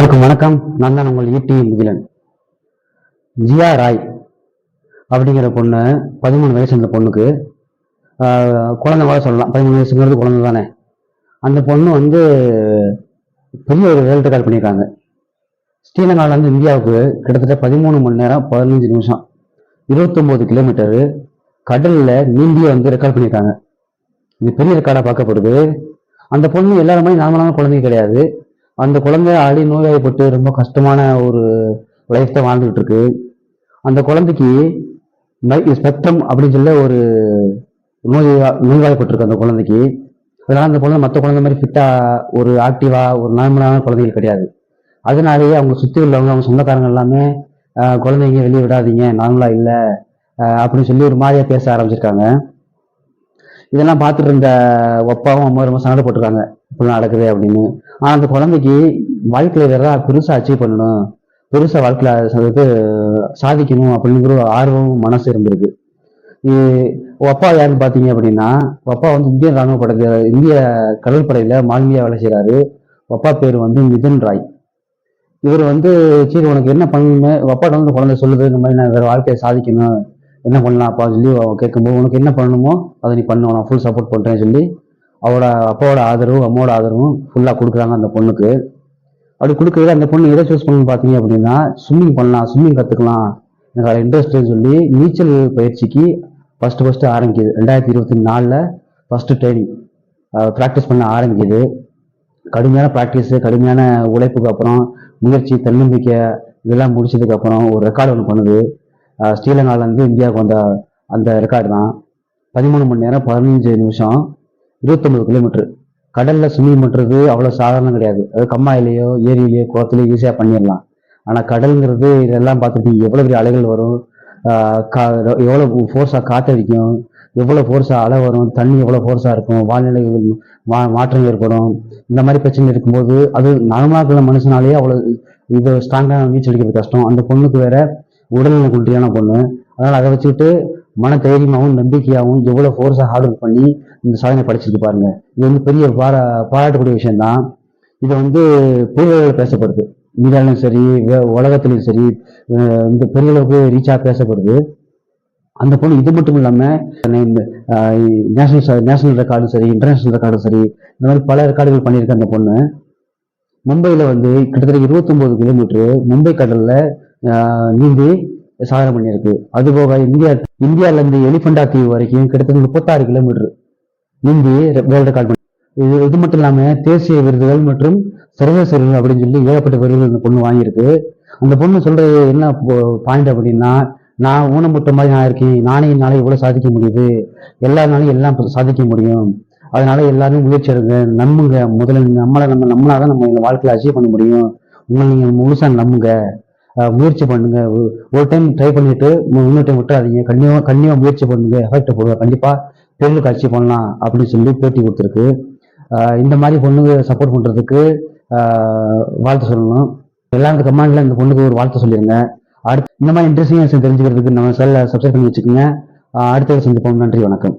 எல்லாருக்கும் வணக்கம். நான் தான் உங்கள் ஈட்டி முகிலன். ஜியா ராய் அப்படிங்கிற பொண்ணு, 13 வயசு. அந்த பொண்ணுக்கு குழந்தை கூட சொல்லலாம். 13 வயசுங்கிறது குழந்தை தானே. அந்த பொண்ணு வந்து பெரிய ஒரு வேர்ல்டு ரெக்கார்ட் பண்ணியிருக்காங்க. ஸ்ரீலங்காவிலேருந்து இந்தியாவுக்கு கிட்டத்தட்ட 13 மணி நேரம் 15 நிமிஷம் 29 கிலோமீட்டரு கடலில் நீந்தி வந்து ரெக்கார்ட் பண்ணியிருக்காங்க. இது பெரிய ரெக்கார்டாக பார்க்கப்படுது. அந்த பொண்ணு எல்லாருமே நார்மலான குழந்தை கிடையாது. அந்த குழந்தை ஆடி நோய்வாய்ப்பட்டு ரொம்ப கஷ்டமான ஒரு லைஃப் தான் வாழ்ந்துகிட்டு இருக்கு. அந்த குழந்தைக்கு ஸ்பெக்ட்ரம் அப்படின்னு சொல்ல ஒரு நோய்வாய்ப்பட்டிருக்கு அந்த குழந்தைக்கு. அதனால அந்த குழந்தை மற்ற குழந்தை மாதிரி ஃபிட்டா ஒரு ஆக்டிவா ஒரு நார்மலான குழந்தைகள் கிடையாது. அதனாலேயே அவங்க சுற்றி உள்ளவங்க, அவங்க சொந்தக்காரங்க எல்லாமே குழந்தைங்க வெளியே விடாதீங்க, நார்மலா இல்லை அப்படின்னு சொல்லி ஒரு மாதிரியா பேச ஆரம்பிச்சிருக்காங்க. இதெல்லாம் பார்த்துட்டு இருந்த அப்பாவும் அம்மா ரொம்ப சண்டை போட்டிருக்காங்க, இப்படிலாம் நடக்குது அப்படின்னு. ஆனா அந்த குழந்தைக்கு வாழ்க்கையில வேற பெருசா அச்சீவ் பண்ணணும், பெருசா வாழ்க்கையில சாதிக்கணும் அப்படிங்கிற ஒரு ஆர்வம் மனசு இருந்திருக்கு. அப்பா யாருன்னு பாத்தீங்க அப்படின்னா, அப்பா வந்து இந்திய ராணுவ படை, இந்திய கடற்படையில மாலுமியா வேலை செய்யறாரு. அப்பா பேர் வந்து மிதுன் ராய். இவர் வந்து சரி உனக்கு என்ன பண்ணணுமே, அப்பாட்ட வந்து குழந்தை சொல்லுது, இந்த மாதிரி நான் வேற வாழ்க்கையை சாதிக்கணும், என்ன பண்ணலாம் அப்பா சொல்லி கேட்கும்போது, உனக்கு என்ன பண்ணணுமோ அதை நீ பண்ணணும், நான் ஃபுல் சப்போர்ட் பண்றேன்னு சொல்லி அவரோட அப்பாவோட ஆதரவு அம்மாவோட ஆதரவும் ஃபுல்லா கொடுக்குறாங்க அந்த பொண்ணுக்கு. அப்படி கொடுக்குறது அந்த பொண்ணு எதை சூஸ் பண்ணு பார்த்தீங்க அப்படின்னா, ஸ்விம்மிங் பண்ணலாம், ஸ்விம்மிங் கற்றுக்கலாம், எனக்கு அதில் இன்ட்ரெஸ்ட்னு சொல்லி நீச்சல் பயிற்சிக்கு ஃபர்ஸ்ட் ஆரம்பிக்குது. 2024 ஃபர்ஸ்ட் ட்ரைனிங் ப்ராக்டிஸ் பண்ண ஆரம்பிக்குது. கடுமையான ப்ராக்டிஸ், கடுமையான உழைப்புக்கு அப்புறம் முயற்சி, தன்னம்பிக்கை இதெல்லாம் முடிச்சதுக்கு அப்புறம் ஒரு ரெக்கார்டு ஒன்று பண்ணுது. ஸ்ரீலங்காவிலேருந்து இந்தியாவுக்கு வந்த அந்த ரெக்கார்டு தான் 13 மணி நேரம் 15 நிமிஷம் 29 கிலோமீட்டர். கடல்ல ஸ்விம்மிங் பண்றது அவ்வளவு சாதாரணம் கிடையாது. அது கம்மாயிலேயோ ஏரியிலேயோ குளத்துலயோ ஈஸியா பண்ணிடலாம். ஆனா கடல்ங்கிறது இதெல்லாம் பார்த்துட்டு எவ்வளவு பெரிய அலைகள் வரும், எவ்வளவு ஃபோர்ஸா காத்தடிக்கும், எவ்வளவு ஃபோர்ஸா அலை வரும், தண்ணி எவ்வளவு ஃபோர்ஸா இருக்கும், வானிலை மாற்றம் ஏற்படும். இந்த மாதிரி பிரச்சனை இருக்கும்போது அது நார்மலாக மனுஷனாலேயே அவ்வளவு இது ஸ்ட்ராங்கா நீச்சல் அடிக்கிறது கஷ்டம். அந்த பொண்ணுக்கு வேற உடல்நல குன்றியான பொண்ணு. அதனால அதை வச்சுக்கிட்டு மன தைரியமாகவும் நம்பிக்கையாகவும் எவ்வளவு ஃபோர்ஸா ஹார்ட் ஒர்க் பண்ணி இந்த சாதனை படைச்சிருக்கு பாருங்க. இது வந்து பெரிய பாராட்டக்கூடிய விஷயம் தான். இது வந்து பெரிய பேசப்படுது, இந்தியாவிலும் சரி உலகத்திலும் சரி, இந்த பெரிய அளவுக்கு ரீச்சா பேசப்படுது. அந்த பொண்ணு இது மட்டும் இல்லாம நேஷனல் ரெக்கார்டும் சரி, இன்டர்நேஷனல் ரெக்கார்டும் சரி, இந்த மாதிரி பல ரெக்கார்டுகள் பண்ணியிருக்கு அந்த பொண்ணு. மும்பையில வந்து கிட்டத்தட்ட 29 கிலோமீட்டர் மும்பை கடல்ல நீந்தி சாதனை பண்ணியிருக்கு. அதுபோக இந்தியால இருந்து எலிபெண்டா தீவு வரைக்கும் கிட்டத்தட்ட 36 கிலோமீட்டர் நீந்தி வேர்ல்டு ரெக்கார்ட் பண்ணி. இது மட்டும் இல்லாம தேசிய விருதுகள் மற்றும் சர்வதேச விருதுகள் அப்படின்னு சொல்லி ஏகப்பட்ட விருதுகள் இந்த பொண்ணு வாங்கியிருக்கு. அந்த பொண்ணு சொல்றது என்ன பாயிண்ட் அப்படின்னா, நான் ஊனமுட்ட மாதிரி நான் இருக்கேன், நானே என்னால இவ்வளவு சாதிக்க முடியுது, எல்லாருனாலும் எல்லாம் சாதிக்க முடியும், அதனால எல்லாரும் முயற்சி எடுங்க, நம்புங்க, முதல்ல நம்மளாதான் நம்ம இந்த வாழ்க்கையில அச்சீவ் பண்ண முடியும், உங்களை நீங்க முழுசா நம்புங்க, முயற்சி பண்ணுங்க, ஒரு டைம் ட்ரை பண்ணிட்டு இன்னொரு டைம் விட்டுறாதீங்க, கண்டிப்பா முயற்சி பண்ணுங்க, எஃபெக்ட் போடுங்க, கண்டிப்பா பெண்களுக்கு அச்சீவ் பண்ணலாம் அப்படின்னு சொல்லி பேட்டி கொடுத்துருக்கு. இந்த மாதிரி பொண்ணுங்க சப்போர்ட் பண்றதுக்கு வாழ்த்து சொல்லணும். எல்லாரும் கமெண்ட்ல இந்த பொண்ணுக்கு ஒரு வாழ்த்து சொல்லிருங்க. அடுத்து இந்த மாதிரி இன்ட்ரெஸ்டிங் தெரிஞ்சுக்கிறதுக்கு நம்ம சேனலை சப்ஸ்கிரைப் பண்ணி வச்சுக்கோங்க. அடுத்த சந்திப்போம். நன்றி, வணக்கம்.